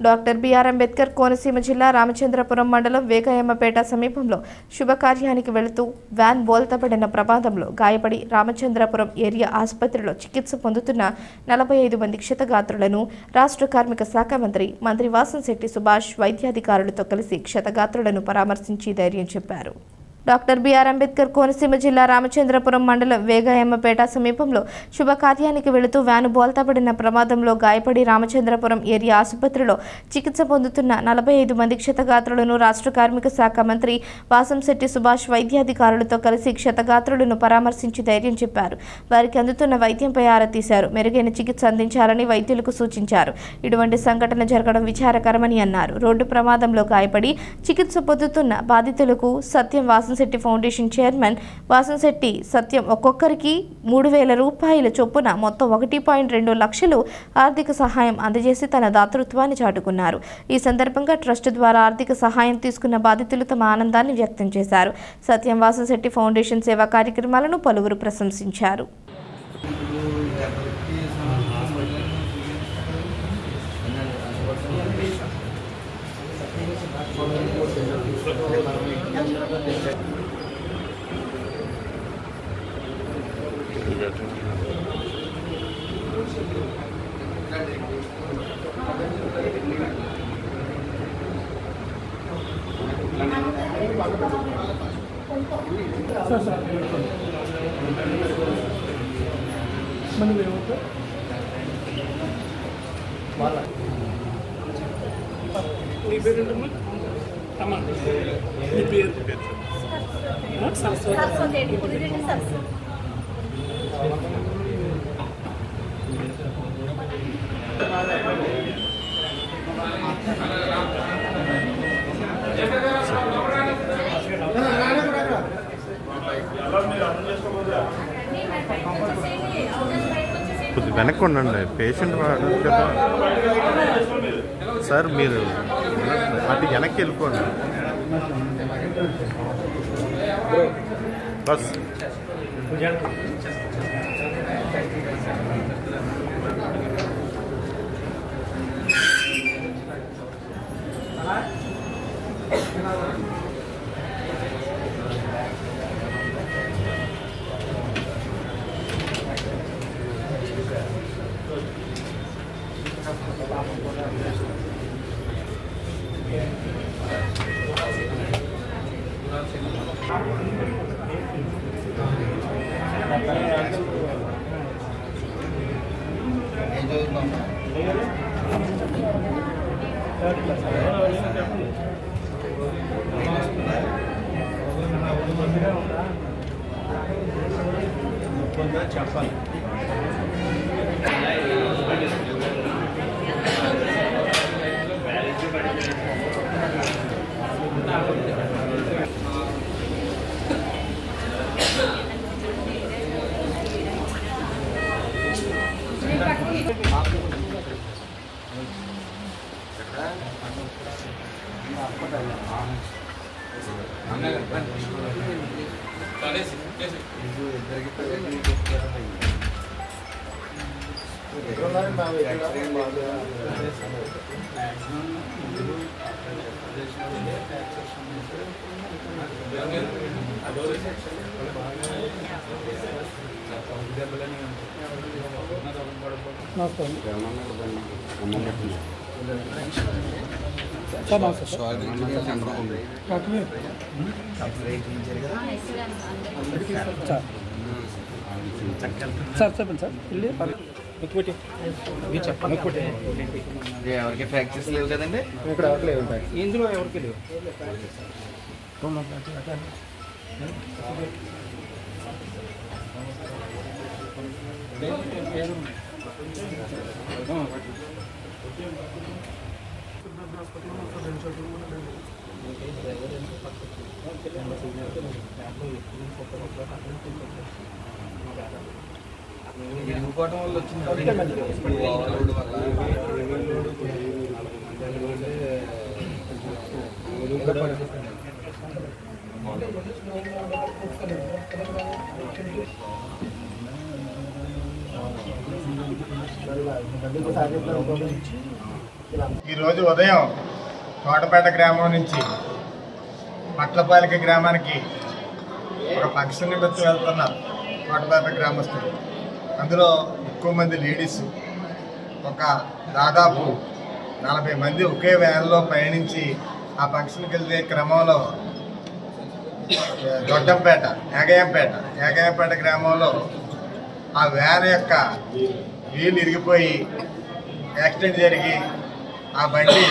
Doctor BR Ambedkar Konaseema జిల్లా రామచంద్రపురం మండలం వేగయమ్మపేట సమీపంలో శుభకార్యానికి వెళుతూ వ్యాన్ బోల్తపడిన ప్రమాదంలో గాయపడి రామచంద్రపురం ఏరియా ఆసుపత్రిలో చికిత్స పొందుతున్న 45 మంది క్షతగాత్రులను రాష్ట్ర కార్మిక శాఖ మంత్రి వాసంశెట్టి సుభాష్ వైద్యాధికారులతో కలిసి క్షతగాత్రులను పరామర్శించి ధైర్యం చెప్పారు. డాక్టర్ బిఆర్ అంబేద్కర్ కోనసీమ జిల్లా రామచంద్రపురం మండలం వేగయమ్మపేట సమీపంలో శుభకార్యానికి వెళుతూ వ్యాను బోల్తపడిన ప్రమాదంలో గాయపడి రామచంద్రపురం ఏరియా ఆసుపత్రిలో చికిత్స పొందుతున్న 45 మంది క్షతగాత్రులను రాష్ట్ర కార్మిక శాఖ మంత్రి వాసంశెట్టి సుభాష్ వైద్యాధికారులతో కలిసి క్షతగాత్రులను పరామర్శించి ధైర్యం చెప్పారు. వారికి అందుతున్న వైద్యంపై ఆరా తీశారు. మెరుగైన చికిత్స అందించాలని వైద్యులకు సూచించారు. ఇటువంటి సంఘటన జరగడం విచారకరమని అన్నారు. రోడ్డు ప్రమాదంలో గాయపడి చికిత్స పొందుతున్న బాధితులకు సత్యం వాసంశెట్టి ఫౌండేషన్ చైర్మన్ వాసంశెట్టి సత్యం ఒక్కొక్కరికి 3,000 రూపాయల చొప్పున మొత్తం 1.2 లక్షలు ఆర్థిక సహాయం అందజేసి తన దాతృత్వాన్ని చాటుకున్నారు. ఈ సందర్భంగా ట్రస్ట్ ద్వారా ఆర్థిక సహాయం తీసుకున్న బాధితులు తమ ఆనందాన్ని వ్యక్తం చేశారు. సత్యం వాసంశెట్టి ఫౌండేషన్ సేవా కార్యక్రమాలను పలువురు ప్రశంసించారు. వెనక్కి ఉండండి, పేషెంట్ వాడు కదా సార్. మీరు అటు వెనక్కి వెళ్ళిపోండి బస్. చెప్పాలి. ఎవరికి ఫ్రాక్చర్స్ లేవు కదండి? ఇక్కడ ఎవరికి లేవు, ఇందులో ఎవరికి లేవు. ఇరుగుకోవడం వల్ల వచ్చింది. ఓవర్లోడ్ వల్ల ఈరోజు ఉదయం తోటపేట గ్రామం నుంచి మట్లపాలిక గ్రామానికి ఒక ఫంక్షన్ నిమిత్తం వెళ్తున్నారు తోటపేట గ్రామస్తులు. అందులో ఎక్కువ మంది లేడీస్, ఒక దాదాపు 40 మంది ఒకే వ్యాన్లో పయనించి ఆ ఫంక్షన్కి వెళ్ళే క్రమంలో దొడ్డంపేట ఏగయంపేట గ్రామంలో ఆ వ్యాన్ యొక్క వీలు ఇరిగిపోయి యాక్సిడెంట్ జరిగి ఆ బండి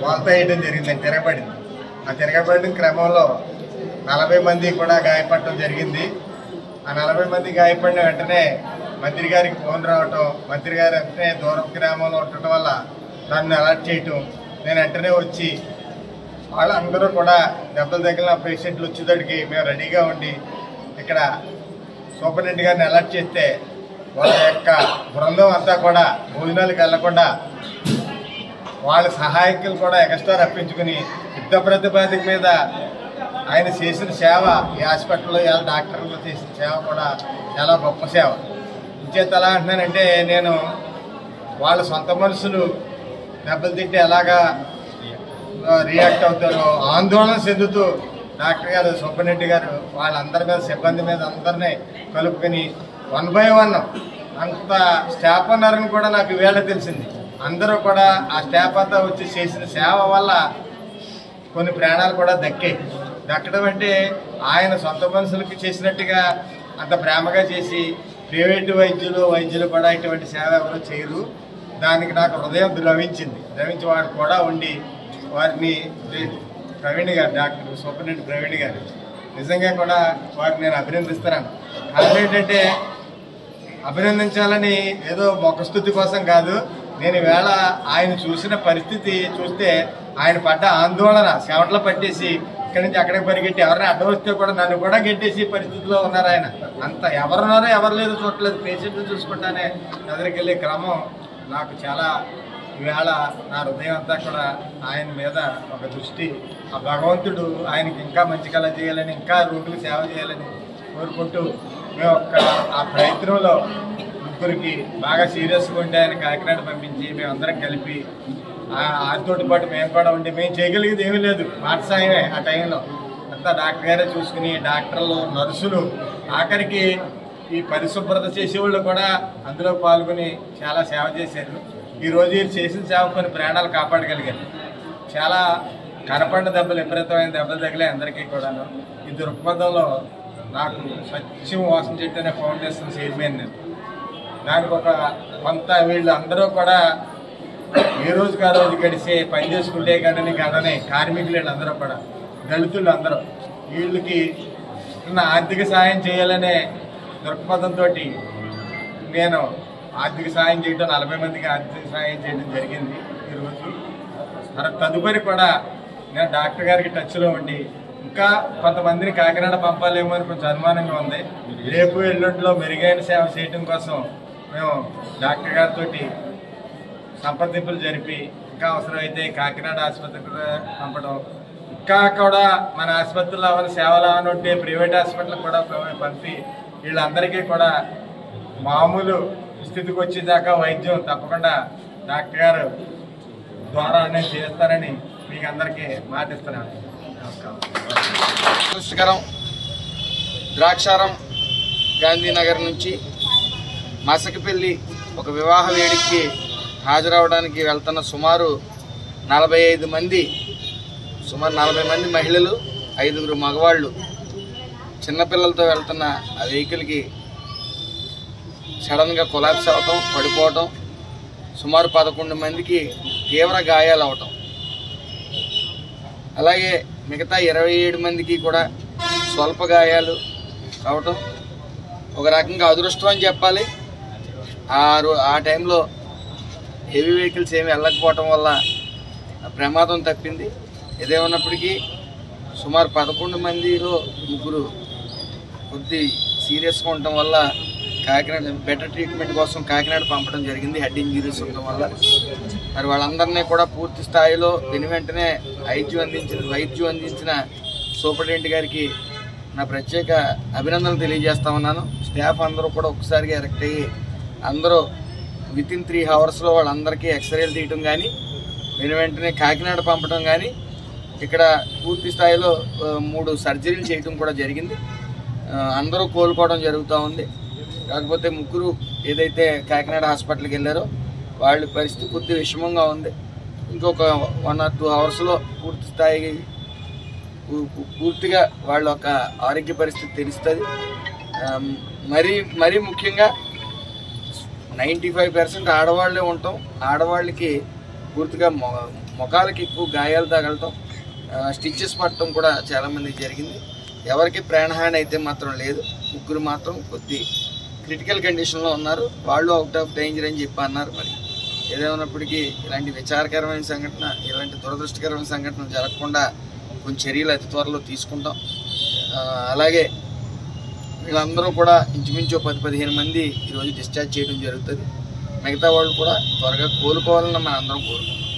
బోల్తా వేయడం జరిగిందని తిరగబడింది. ఆ తిరగబడిన క్రమంలో 40 మంది కూడా గాయపడటం జరిగింది. ఆ 40 మంది గాయపడిన వెంటనే మంత్రి గారికి ఫోన్ రావటం, మంత్రి గారు వెంటనే దూరం గ్రామంలో ఉండటం వల్ల నన్ను అలర్ట్ చేయటం, నేను వెంటనే వచ్చి వాళ్ళందరూ కూడా దెబ్బలు తగిలిన పేషెంట్లు వచ్చేటడికి మేము రెడీగా ఉండి ఇక్కడ సూపరింటెండెంట్ గారిని అలర్ట్ చేస్తే వాళ్ళ యొక్క బృందం అంతా కూడా భోజనాలకు వెళ్లకుండా వాళ్ళ సహాయకులు కూడా ఎక్స్ట్రా రప్పించుకుని యుద్ధ ప్రతిపాదిక మీద ఆయన చేసిన సేవ, ఈ హాస్పిటల్లో డాక్టర్లు చేసిన సేవ కూడా చాలా గొప్ప సేవ. ఇంచేత ఎలా అంటున్నానంటే, నేను వాళ్ళ సొంత మనుషులు దెబ్బలు తింటే ఎలాగా రియాక్ట్ అవుతారో ఆందోళన చెందుతూ డాక్టర్ గారు, సూపరింటెండెంట్ గారు వాళ్ళందరి మీద, సిబ్బంది మీద అందరినీ కలుపుకొని 1 by 1 అంత స్టాఫ్ ఉన్నారని కూడా నాకు వేళ తెలిసింది. అందరూ కూడా ఆ స్టాఫ్ అంతా వచ్చి చేసిన సేవ వల్ల కొన్ని ప్రాణాలు కూడా దక్కడం అంటే ఆయన సొంత మనుషులకి చేసినట్టుగా అంత ప్రేమగా చేసి ప్రైవేటు వైద్యులు కూడా ఇటువంటి సేవ ఎవరు చేయరు. దానికి నాకు హృదయం ద్రవించి వాడు కూడా ఉండి వారిని ప్రవీణ్ గారు, డాక్టర్ సూపరింటెండెంట్ ప్రవీణ్ గారు నిజంగా కూడా వారిని నేను అభినందిస్తున్నాను. కారణం ఏంటంటే, అభినందించాలని ఏదో మొక్కస్తుతి కోసం కాదు, నేను ఈవేళ ఆయన చూసిన పరిస్థితి చూస్తే ఆయన పడ్డ ఆందోళన చెమటలు పట్టేసి ఇక్కడి నుంచి అక్కడికి పరిగెట్టి ఎవరైనా అడ్డం వస్తే కూడా నన్ను కూడా గెట్టేసి పరిస్థితిలో ఉన్నారు ఆయన. అంత ఎవరున్నారో ఎవరు లేదో చూడలేదు, పేషెంట్లు చూసుకుంటానే ఎదురుకెళ్ళే క్రమం నాకు చాలా ఈవేళ నా హృదయం అంతా కూడా ఆయన మీద ఒక దృష్టి, ఆ భగవంతుడు ఆయనకి ఇంకా మంచి కళ చేయాలని, ఇంకా రోగులు సేవ చేయాలని కోరుకుంటూ మేము ఆ ప్రయత్నంలో ముగ్గురికి బాగా సీరియస్గా ఉండి ఆయన కాకినాడ పంపించి మేమందరం కలిపి ఆయనతో పాటు మేము కూడా ఉండి మేము చేయగలిగేది ఏమీ లేదు, మాట సాయమే. ఆ టైంలో అంతా డాక్టర్ గారే చూసుకుని, డాక్టర్లు, నర్సులు, ఆఖరికి ఈ పరిశుభ్రత చేసేవాళ్ళు కూడా అందులో పాల్గొని చాలా సేవ చేశారు. ఈరోజు వీరు చేసిన సేవ కొన్ని ప్రాణాలు కాపాడగలిగారు. చాలా కనపడిన దెబ్బలు, విపరీతమైన దెబ్బలు తగిలే అందరికీ కూడాను. ఈ దృక్పథంలో నాకు సత్యం వాసన చెట్టు అనే ఫౌండేషన్ చైర్మన్ నేను. దానికి ఒక కొంత వీళ్ళు అందరూ కూడా ఏ రోజుకి ఆ రోజు గడిచే పని చేసుకుంటే గడని కార్మికులు వీళ్ళందరూ కూడా, దళితులు అందరూ, వీళ్ళకి ఆర్థిక సాయం చేయాలనే దృక్పథంతో నేను ఆర్థిక సాయం చేయడం, 40 మందికి ఆర్థిక సాయం చేయడం జరిగింది ఈరోజు. తదుపరి కూడా నేను డాక్టర్ గారికి టచ్లో ఉండి ఇంకా కొంతమందిని కాకినాడ పంపాలేమో అని కొంచెం అనుమానంగా ఉంది. రేపు ఎల్లుండిలో మెరుగైన సేవ చేయడం కోసం మేము డాక్టర్ గారితో సంప్రదింపులు జరిపి ఇంకా అవసరమైతే కాకినాడ ఆసుపత్రికి పంపడం, ఇంకా కూడా మన ఆసుపత్రిలో అవన్నీ సేవలు అవన్నీ ఉంటే ప్రైవేట్ హాస్పిటల్కి కూడా పంపి వీళ్ళందరికీ కూడా మామూలు స్థితికి వచ్చేదాకా వైద్యం తప్పకుండా డాక్టర్ గారు ద్వారా నేను చేస్తానని మీకు అందరికీ మాటిస్తున్నాను. నమస్కారం. ద్రాక్షారం గాంధీనగర్ నుంచి మసకపల్లి ఒక వివాహ వేడుకకి హాజరవడానికి వెళ్తున్న సుమారు 40 మంది మహిళలు, 5 మగవాళ్ళు చిన్నపిల్లలతో వెళ్తున్న ఆ వెహికల్కి సడన్గా కొలాప్స్ అవటం, పడిపోవటం, సుమారు 11 మందికి తీవ్ర గాయాలు అవటం, అలాగే మిగతా 27 మందికి కూడా స్వల్ప గాయాలు అవటం ఒక రకంగా అదృష్టం అని చెప్పాలి. ఆ టైంలో హెవీ వెహికల్స్ ఏమి వెళ్ళకపోవటం వల్ల ప్రమాదం తప్పింది. ఏదేమన్నప్పటికీ సుమారు 11 మందిలో 3 కొద్ది సీరియస్గా ఉండటం వల్ల కాకినాడ బెటర్ ట్రీట్మెంట్ కోసం కాకినాడ పంపడం జరిగింది. హెడ్ ఇంజరీస్ ఉండటం వల్ల మరి వాళ్ళందరినీ కూడా పూర్తి స్థాయిలో వెంటనే వైద్యం అందించిన సూపరింటెండెంట్ గారికి నా ప్రత్యేక అభినందనలు తెలియజేస్తా ఉన్నాను. స్టాఫ్ అందరూ కూడా ఒక్కసారిగా ఎరెక్ట్ అయ్యి అందరూ వితిన్ 3 hours వాళ్ళందరికీ ఎక్స్రేలు తీయటం కానీ వెంటనే కాకినాడ పంపడం కానీ ఇక్కడ పూర్తి స్థాయిలో 3 సర్జరీలు చేయడం కూడా జరిగింది. అందరూ కోలుకోవడం జరుగుతూ ఉంది. కాకపోతే 3 ఏదైతే కాకినాడ హాస్పిటల్కి వెళ్ళారో వాళ్ళ పరిస్థితి కొద్ది విషమంగా ఉంది. ఇంకొక 1 or 2 అవర్స్లో పూర్తిగా వాళ్ళ ఒక ఆరోగ్య పరిస్థితి తెలుస్తుంది. మరీ ముఖ్యంగా 95% ఆడవాళ్ళే ఉంటాం. ఆడవాళ్ళకి పూర్తిగా మొఖాలకి ఎక్కువ గాయాలు తగలటం, స్టిచ్చెస్ పట్టడం కూడా చాలామందికి జరిగింది. ఎవరికి ప్రాణహాని అయితే మాత్రం లేదు. 3 మాత్రం కొద్ది క్రిటికల్ కండిషన్లో ఉన్నారు. వాళ్ళు అవుట్ ఆఫ్ డేంజర్ అని చెప్పి అన్నారు. మరి ఏదేమైనప్పటికీ ఇలాంటి విచారకరమైన సంఘటన, ఇలాంటి దురదృష్టకరమైన సంఘటన జరగకుండా కొన్ని చర్యలు అతి త్వరలో తీసుకుంటాం. అలాగే వీళ్ళందరూ కూడా ఇంచుమించు 10-15 మంది ఈరోజు డిశ్చార్జ్ చేయడం జరుగుతుంది. మిగతా వాళ్ళు కూడా త్వరగా కోలుకోవాలని మనం అందరం కోరుకుంటాం.